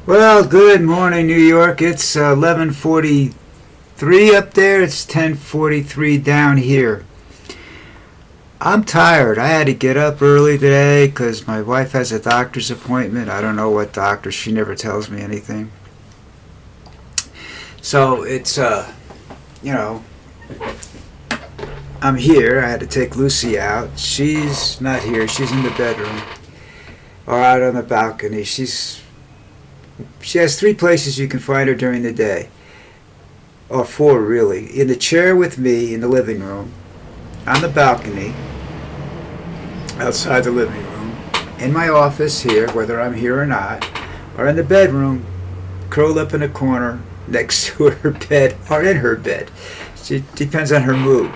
Well, good morning, New York. It's 11:43 up there. It's 10:43 down here. I'm tired. I had to get up early today because my wife has a doctor's appointment. I don't know what doctor. She never tells me anything. So it's, you know, I'm here. I had to take Lucy out. She's not here. She's in the bedroom or out on the balcony. She has three places you can find her during the day, or four really. In the chair with me in the living room, on the balcony, outside the living room, in my office here, whether I'm here or not, or in the bedroom, curled up in a corner next to her bed, or in her bed. It depends on her mood.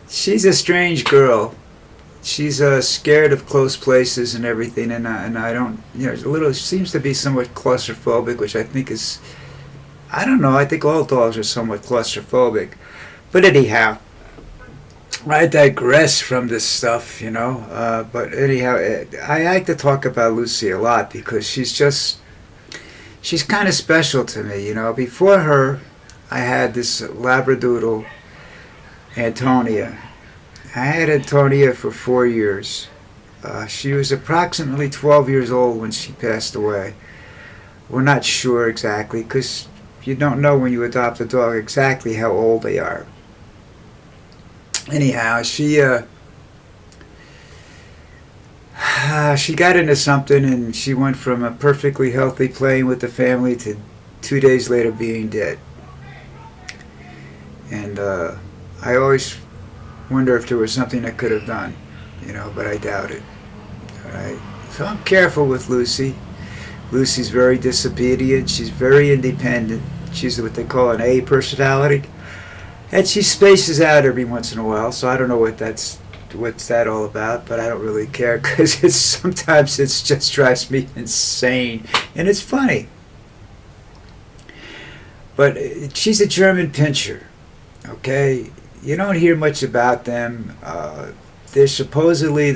She's a strange girl. She's scared of close places and everything, and I don't, a little, seems to be somewhat claustrophobic, which I think is, I don't know, I think all dogs are somewhat claustrophobic. But anyhow, I digress from this stuff. But anyhow, I like to talk about Lucy a lot because she's kind of special to me. Before her, I had this Labradoodle, Antonia. I had Antonia for 4 years. She was approximately 12 years old when she passed away. We're not sure exactly because you don't know when you adopt a dog exactly how old they are. Anyhow, she got into something and she went from a perfectly healthy playing with the family to 2 days later being dead. And I always wonder if there was something I could have done, but I doubt it. All right. So I'm careful with Lucy. Lucy's very disobedient. She's very independent. She's what they call an A personality, and she spaces out every once in a while. So I don't know what's that all about, but I don't really care because sometimes it just drives me insane, and it's funny. But she's a German pinscher. Okay. You don't hear much about them. They're supposedly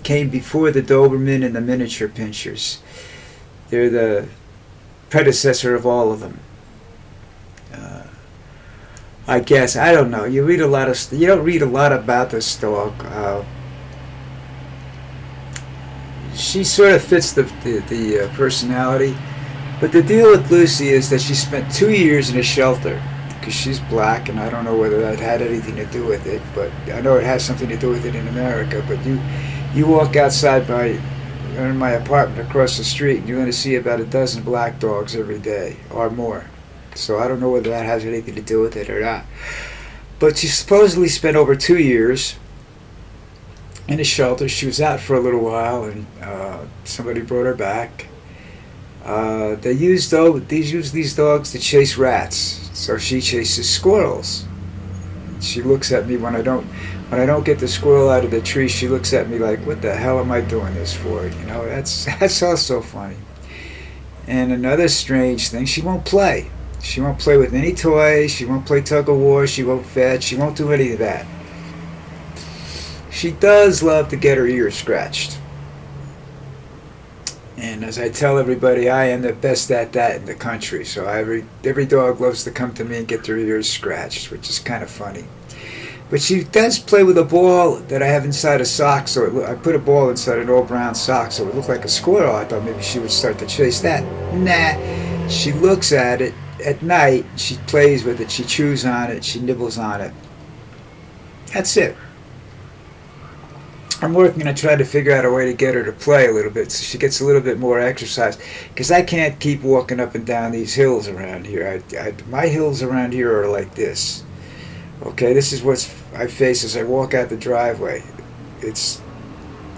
came before the Doberman and the miniature pinschers. They're the predecessor of all of them. I guess, I don't know. You don't read a lot about this dog. She sort of fits the personality. But the deal with Lucy is that she spent 2 years in a shelter. Because she's black, and I don't know whether that had anything to do with it, but I know it has something to do with it in America. But you walk outside in my apartment across the street, and you're going to see about a dozen black dogs every day or more. So I don't know whether that has anything to do with it or not. But she supposedly spent over 2 years in a shelter. She was out for a little while, and somebody brought her back. They use these dogs to chase rats. So she chases squirrels. She looks at me when I don't get the squirrel out of the tree. She looks at me like, "What the hell am I doing this for?" That's also funny. And another strange thing, she won't play. She won't play with any toys. She won't play tug of war. She won't fetch. She won't do any of that. She does love to get her ears scratched. And as I tell everybody, I am the best at that in the country. So every dog loves to come to me and get their ears scratched, which is kind of funny. But she does play with a ball that I have inside a sock. So I put a ball inside an old brown sock, so it looked like a squirrel. I thought maybe she would start to chase that. Nah. She looks at it at night. She plays with it. She chews on it. She nibbles on it. That's it. I'm working to try to figure out a way to get her to play a little bit so she gets a little bit more exercise, because I can't keep walking up and down these hills around here. My hills around here are like this. Okay, this is what I face as I walk out the driveway.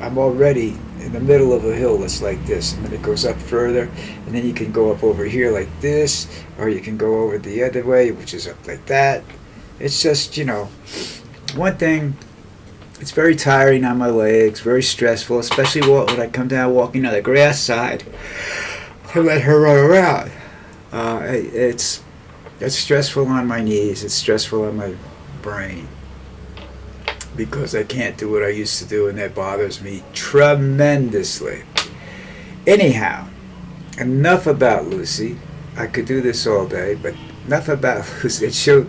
I'm already in the middle of a hill that's like this, and then it goes up further, and then you can go up over here like this, or you can go over the other way, which is up like that. It's just, one thing. It's very tiring on my legs, very stressful, especially when I come down walking on the grass side to let her run around. It's stressful on my knees. It's stressful on my brain because I can't do what I used to do, and that bothers me tremendously. Anyhow, enough about Lucy. I could do this all day, but enough about Lucy.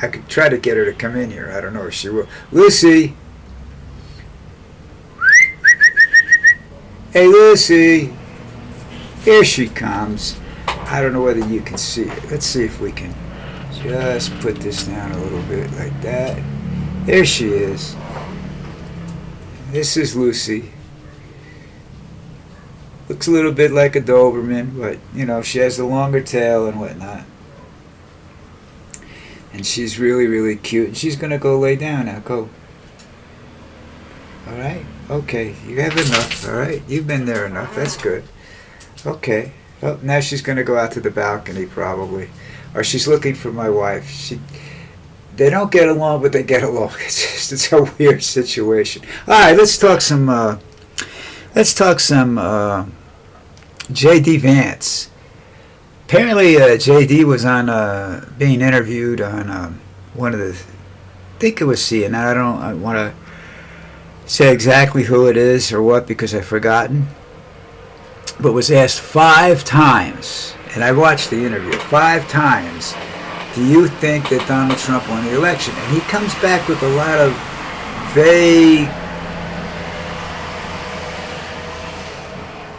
I could try to get her to come in here. I don't know if she will. Lucy! Hey, Lucy! Here she comes. I don't know whether you can see it. Let's see if we can just put this down a little bit like that. There she is. This is Lucy. Looks a little bit like a Doberman, but, you know, she has the longer tail and whatnot. And she's really, really cute. And she's going to go lay down now. Go. All right? Okay. You have enough. All right? You've been there enough. That's good. Okay. Oh, now she's going to go out to the balcony probably. Or she's looking for my wife. They don't get along, but they get along. It's a weird situation. All right, let's talk some J.D. Vance. Apparently, J.D. was on being interviewed on one of the, I think it was CNN. I want to say exactly who it is or what because I've forgotten. But was asked 5 times, and I watched the interview 5 times. Do you think that Donald Trump won the election? And he comes back with a lot of vague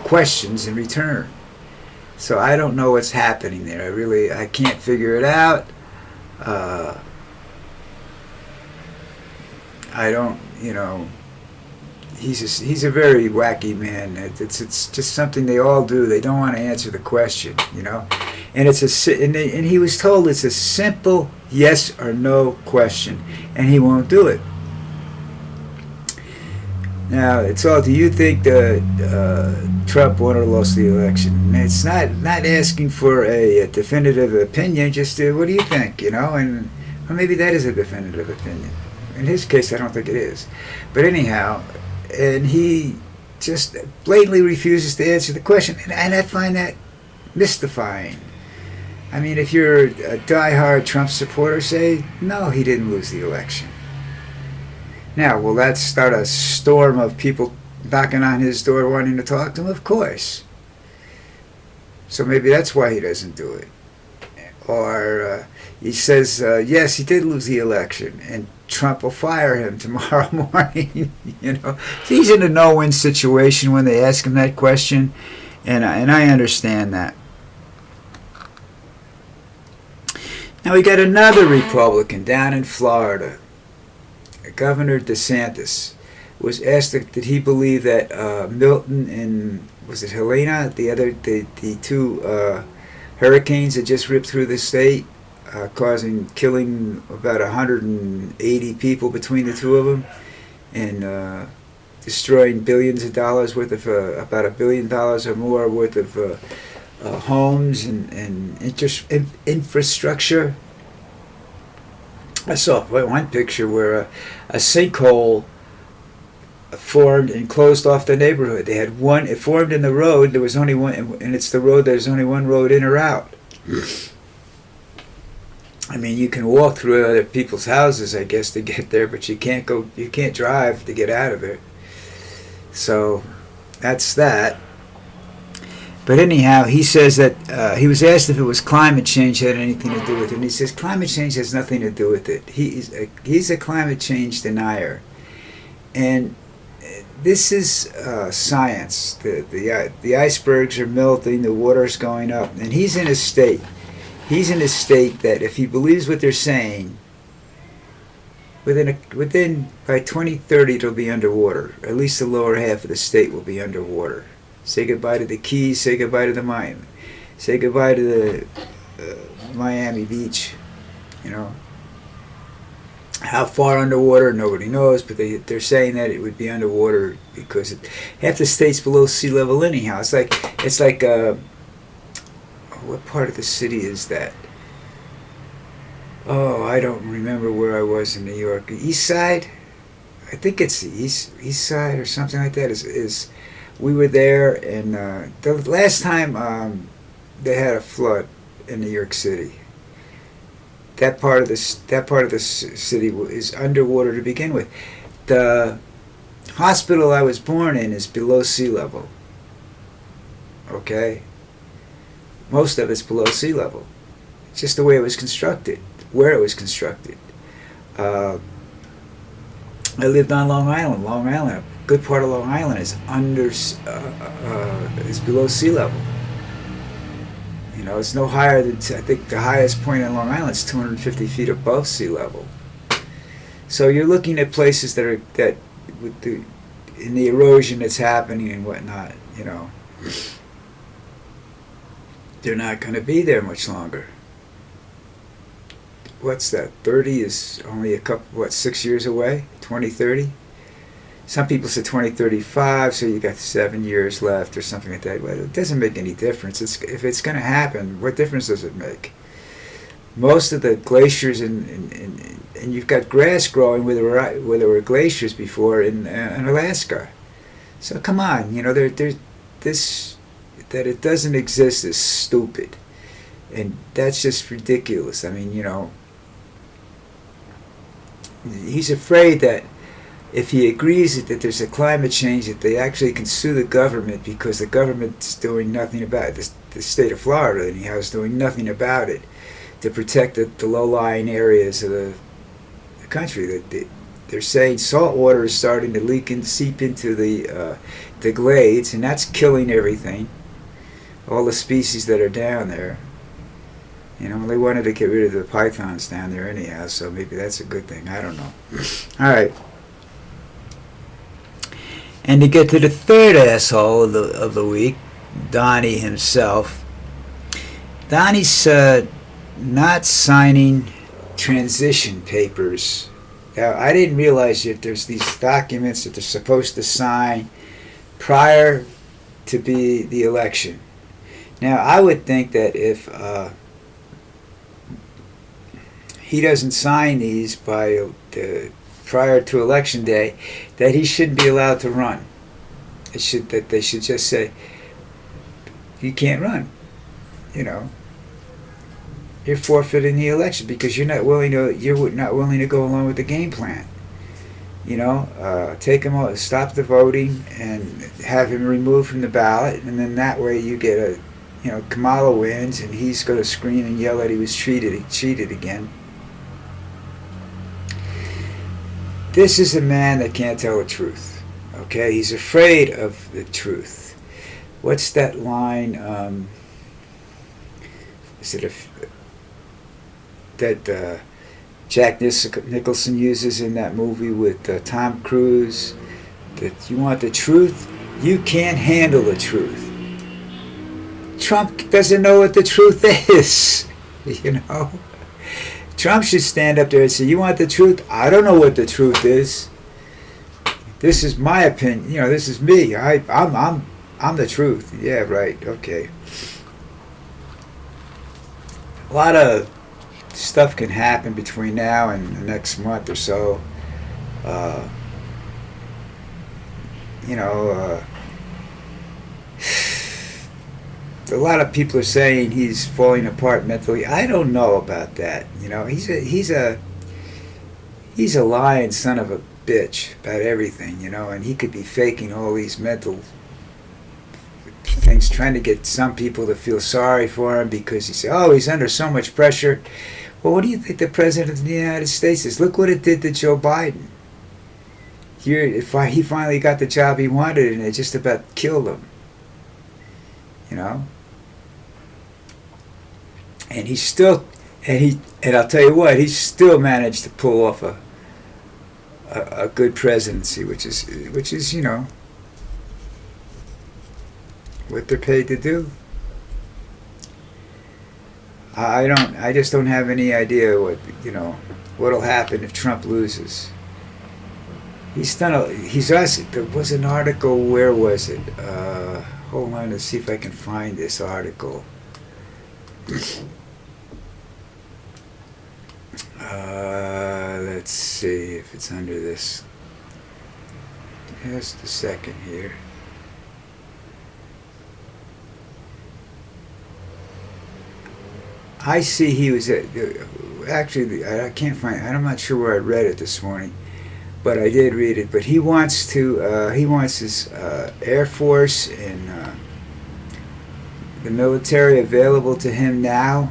questions in return. So I don't know what's happening there. I can't figure it out. I don't, he's a very wacky man. It's just something they all do. They don't want to answer the question, And and he was told it's a simple yes or no question, and he won't do it. Now it's all. Do you think Trump won or lost the election? And it's not asking for a definitive opinion. Just what do you think? And or maybe that is a definitive opinion. In his case, I don't think it is. But anyhow, and he just blatantly refuses to answer the question, and I find that mystifying. I mean, if you're a diehard Trump supporter, say, no, he didn't lose the election. Now, will that start a storm of people knocking on his door wanting to talk to him? Of course. So maybe that's why he doesn't do it. Or he says, yes, he did lose the election, and Trump will fire him tomorrow morning. He's in a no-win situation when they ask him that question, and I understand that. Now we got another Republican down in Florida. Governor DeSantis was asked did he believe that Milton and was it Helena, the two hurricanes that just ripped through the state, killing about 180 people between the two of them, and destroying billions of dollars worth of about $1 billion or more worth of homes and infrastructure. I saw one picture where a sinkhole formed and closed off the neighborhood. They had one. It formed in the road. There was only one, and it's the road. There's only one road in or out. I mean, you can walk through other people's houses, I guess, to get there, but you can't go. You can't drive to get out of there. So that's that. But anyhow, he says that he was asked if it was climate change had anything to do with it, and he says climate change has nothing to do with it. He's a climate change denier, and this is science. The icebergs are melting, the water's going up, and he's in a state. He's in a state that if he believes what they're saying, within by 2030 it'll be underwater. At least the lower half of the state will be underwater. Say goodbye to the Keys. Say goodbye to the Miami. Say goodbye to the Miami Beach. How far underwater, nobody knows, but they're saying that it would be underwater because half the state's below sea level anyhow. It's like what part of the city is that? Oh, I don't remember where I was in New York. East Side? I think it's the East Side or something like that. We were there, and the last time they had a flood in New York City. That part of the city is underwater to begin with. The hospital I was born in is below sea level. Okay? Most of it's below sea level. It's just the way it was constructed, where it was constructed. Uh, I lived on Long Island. Long Island, a good part of Long Island is is below sea level. You know, it's no higher than I think the highest point in Long Island is 250 feet above sea level. So you're looking at places that are with the in the erosion that's happening and whatnot. You know, they're not going to be there much longer. What's that? 30 is only a couple, 6 years away? 2030? Some people say 2035, so you got 7 years left or something like that. Well, it doesn't make any difference. If it's going to happen, what difference does it make? Most of the glaciers and you've got grass growing where there were glaciers before in Alaska. So come on, you know, this that it doesn't exist is stupid, and that's just ridiculous. I mean, you know, he's afraid that if he agrees that there's a climate change, that they actually can sue the government because the government's doing nothing about it. The state of Florida, anyhow, is doing nothing about it to protect the low-lying areas of the country. That they're saying salt water is starting to leak and seep into the glades, and that's killing everything, all the species that are down there. You know, they wanted to get rid of the pythons down there anyhow, so maybe that's a good thing. I don't know. All right. And to get to the third asshole of the week, Donnie himself. Donnie's not signing transition papers. Now, I didn't realize that there's these documents that they're supposed to sign prior to the election. Now, I would think that if he doesn't sign these by prior to election day, that he shouldn't be allowed to run. That they should just say, you can't run. You know, you're forfeiting the election because you're not willing to go along with the game plan. You know, take him out, stop the voting, and have him removed from the ballot, and then that way you get Kamala wins, and he's going to scream and yell that he was cheated again. This is a man that can't tell the truth. Okay, he's afraid of the truth. What's that line? Is it that Jack Nicholson uses in that movie with Tom Cruise? That you want the truth, you can't handle the truth. Trump doesn't know what the truth is. You know. Trump should stand up there and say, you want the truth? I don't know what the truth is. This is my opinion. You know, this is me. I'm the truth. Yeah, right. Okay. A lot of stuff can happen between now and the next month or so. A lot of people are saying he's falling apart mentally. I don't know about that. You know, he's a lying son of a bitch about everything. You know, and he could be faking all these mental things, trying to get some people to feel sorry for him because he's under so much pressure. Well, what do you think the president of the United States is? Look what it did to Joe Biden. He finally got the job he wanted, and it just about killed him. You know. And he still, and I'll tell you what, he's still managed to pull off a good presidency, which is what they're paid to do. I just don't have any idea what'll happen if Trump loses. There was an article, where was it? Hold on to see if I can find this article. Let's see if it's under this. Just a second here. I see he was actually, I can't find it. I'm not sure where I read it this morning, but I did read it. But he wants his Air Force and the military available to him now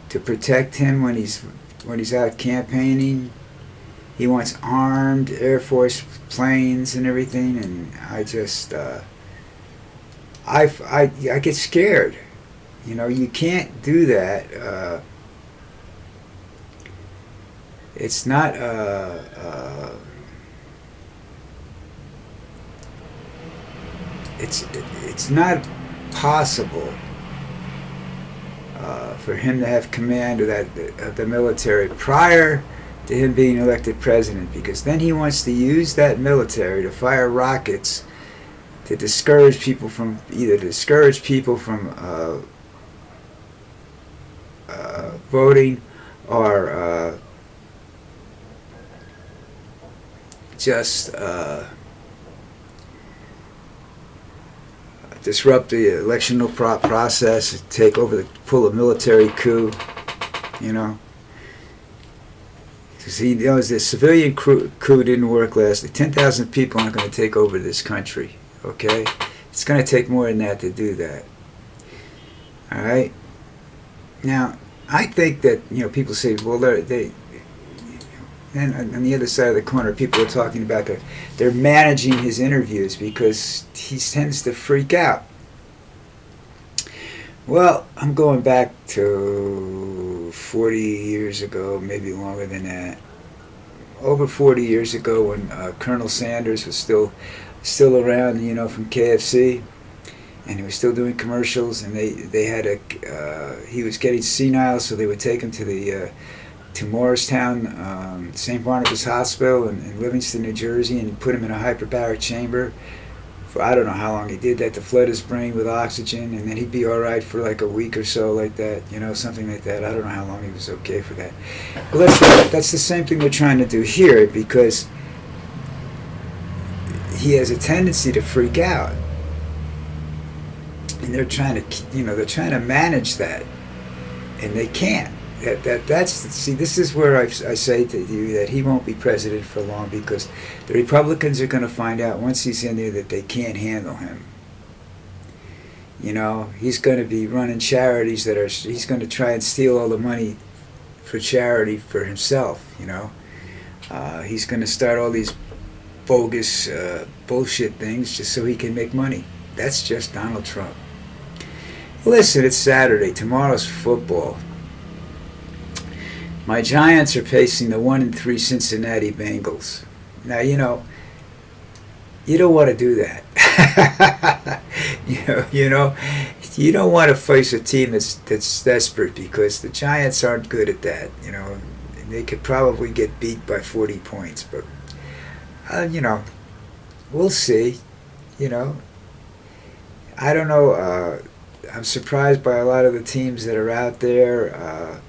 to protect him when he's out campaigning. He wants armed Air Force planes and everything, and I just I get scared. You know, you can't do that. It's not it's not possible for him to have command of the military prior to him being elected president, because then he wants to use that military to fire rockets to discourage people from voting, or just disrupt the electional process, pull a military coup, you know. Because he knows the civilian coup didn't work last. 10,000 people aren't going to take over this country, okay? It's going to take more than that to do that. All right? Now, I think that, you know, people say, well, and on the other side of the corner, people are talking about that they're managing his interviews because he tends to freak out. Well, I'm going back to 40 years ago, maybe longer than that. Over 40 years ago, when Colonel Sanders was still around, you know, from KFC, and he was still doing commercials, and they had he was getting senile, so they would take him to Morristown, St. Barnabas Hospital in Livingston, New Jersey, and put him in a hyperbaric chamber. For I don't know how long he did that, to flood his brain with oxygen, and then he'd be all right for like a week or so, like that, you know, something like that. I don't know how long he was okay for that. But that's the same thing they're trying to do here, because he has a tendency to freak out, and they're trying to manage that, and they can't. This is where I say to you that he won't be president for long, because the Republicans are going to find out once he's in there that they can't handle him. You know, he's going to be running charities he's going to try and steal all the money for charity for himself, you know. He's going to start all these bogus bullshit things just so he can make money. That's just Donald Trump. Listen, it's Saturday. Tomorrow's football. My Giants are facing the 1-3 Cincinnati Bengals. Now, you know, you don't want to do that. you don't want to face a team that's desperate, because the Giants aren't good at that. You know, they could probably get beat by 40 points, but you know, we'll see. You know, I don't know. I'm surprised by a lot of the teams that are out there.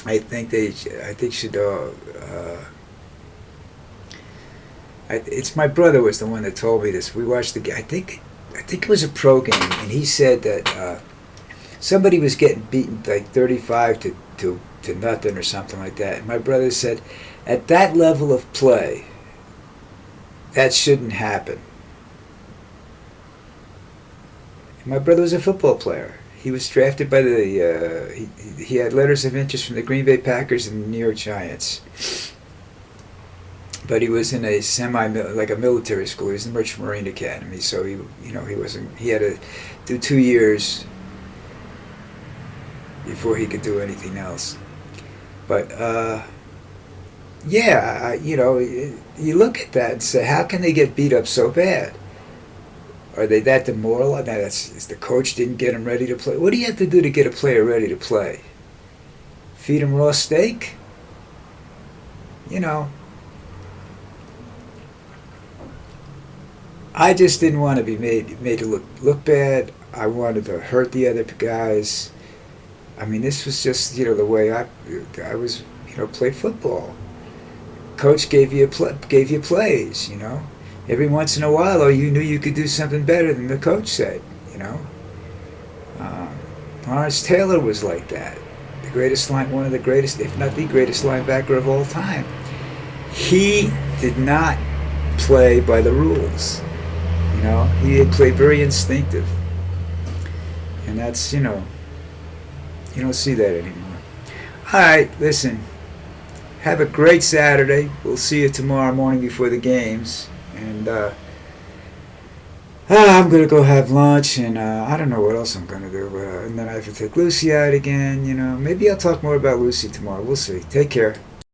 I think should. It's my brother was the one that told me this. We watched the game. I think it was a pro game, and he said that somebody was getting beaten like 35 to nothing or something like that. And my brother said, at that level of play, that shouldn't happen. And my brother was a football player. He was drafted by he had letters of interest from the Green Bay Packers and the New York Giants. But he was in a like a military school. He was in the Merchant Marine Academy, so he had to do 2 years before he could do anything else. But you look at that and say, how can they get beat up so bad? Are they that demoralized? Now, the coach didn't get him ready to play. What do you have to do to get a player ready to play? Feed him raw steak? You know, I just didn't want to be made to look bad. I wanted to hurt the other guys. I mean, this was just, you know, the way I was, you know, play football. Coach gave you plays, you know. Every once in a while, you knew you could do something better than the coach said, you know. Lawrence Taylor was like that. One of the greatest, if not the greatest linebacker of all time. He did not play by the rules, you know. He played very instinctive, and that's, you don't see that anymore. All right, listen. Have a great Saturday. We'll see you tomorrow morning before the games, and I'm gonna go have lunch, and I don't know what else I'm gonna do, but and then I have to take Lucy out again. Maybe I'll talk more about Lucy tomorrow. We'll see. Take care.